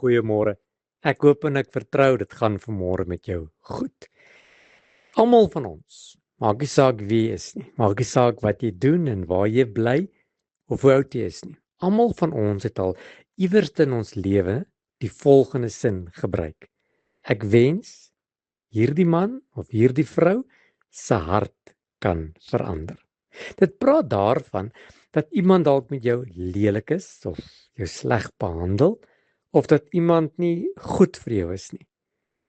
goeiemôre. Ek hoop en ek vertrou dit gaan vanmôre met jou goed. Almal van ons, maak nie saak wie jy is nie, maak nie saak wat jy doen en waar jy bly of hoe oud jy is nie. Almal van ons het al iewers in ons lewe die volgende sin gebruik. Ek wens hierdie man of hierdie vrou se hart kan verander. Dit praat daarvan dat iemand dalk met jou lelik is of jou sleg behandel of dat iemand nie goed vir jou is nie.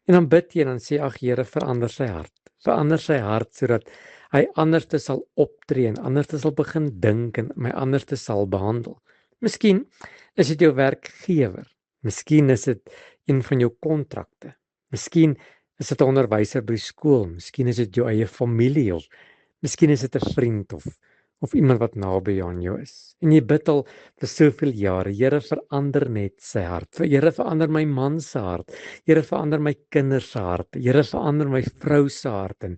En dan bid jy en dan sê ag Here, verander sy hart. Verander sy hart sodat hy anders sal optree en anders sal begin dink en my anders sal behandel. Miskien is dit jou werkgewer. Miskien is dit een van jou kontrakte. Miskien is dit 'n onderwyser by skool, miskien is dit jou eie familie of miskien is dit 'n vriend of iemand wat naby aan jou is. En jy bid al vir soveel jare, Here verander net sy hart. Here verander my man se hart. Here verander my kinders se hart. Here verander my vrou se hart en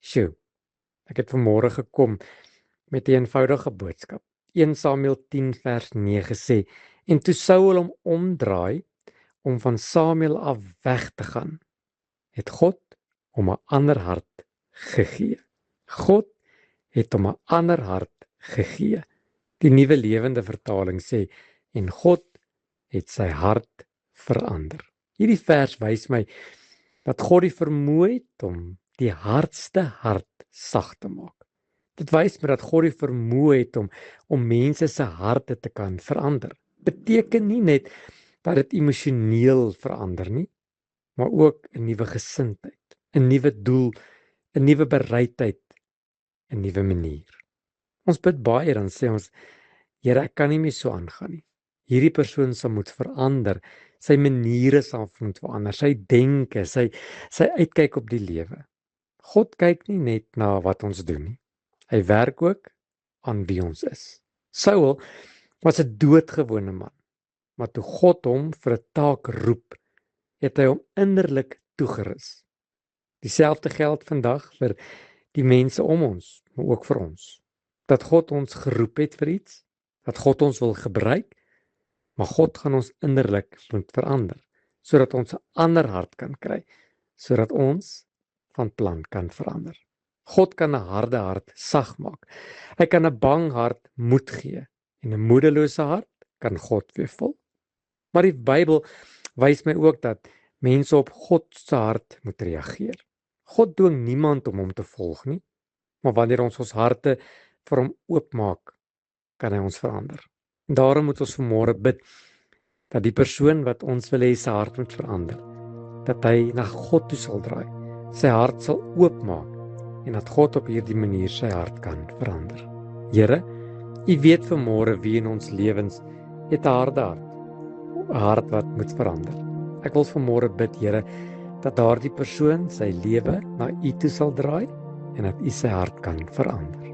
sjoe. Ek het vanmôre gekom met 'n eenvoudige boodskap. 1 Samuel 10 vers 9 sê: En toe Saul hom omdraai om van Samuel af weg te gaan, het God hom 'n ander hart gegee. God het hom 'n ander hart gegee. Die Nuwe Lewende Vertaling sê en God het sy hart verander. Hierdie vers wys my dat God die vermoë het om die hardste hart sag te maak. Dit wys my dat God die vermoë het om mense se harte te kan verander. Beteken nie net dat dit emosioneel verander nie, maar ook 'n nuwe gesindheid, 'n nuwe doel, 'n nuwe bereidheid, 'n nuwe manier. Ons bid baie dan sê ons, Here, ek kan nie meer so aangaan nie. Hierdie persoon sal moet verander, sy maniere sal moet verander, sy denke, sy uitkyk op die lewe. God kyk nie net na wat ons doen nie. Hy werk ook aan wie ons is. Saul was 'n doodgewone man, maar toe God hom vir 'n taak roep, het hy hom innerlik toegerus. Dieselfde geld vandag vir die mense om ons, maar ook vir ons. Dat God ons geroep het vir iets, dat God ons wil gebruik, maar God gaan ons innerlik moet verander, sodat ons 'n ander hart kan kry, sodat ons van plan kan verander. God kan 'n harde hart sag maak. Hy kan 'n bang hart moed gee en 'n moedelose hart kan God weer vul. Maar die Bybel wys my ook dat mense op God se hart moet reageer. God dwing niemand om hom te volg nie, maar wanneer ons harte vir hom oopmaak, kan hy ons verander. En daarom moet ons vanmôre bid dat die persoon wat ons wil hê sy hart moet verander, dat hy na God toe sal draai, sy hart sal oopmaak en dat God op hierdie manier sy hart kan verander. Here, U weet vanmôre wie in ons lewens het 'n harde hart, 'n hart wat moet verander. Ek wil vanmôre bid, Here, dat daardie persoon sy lewe na U toe sal draai en dat U sy hart kan verander.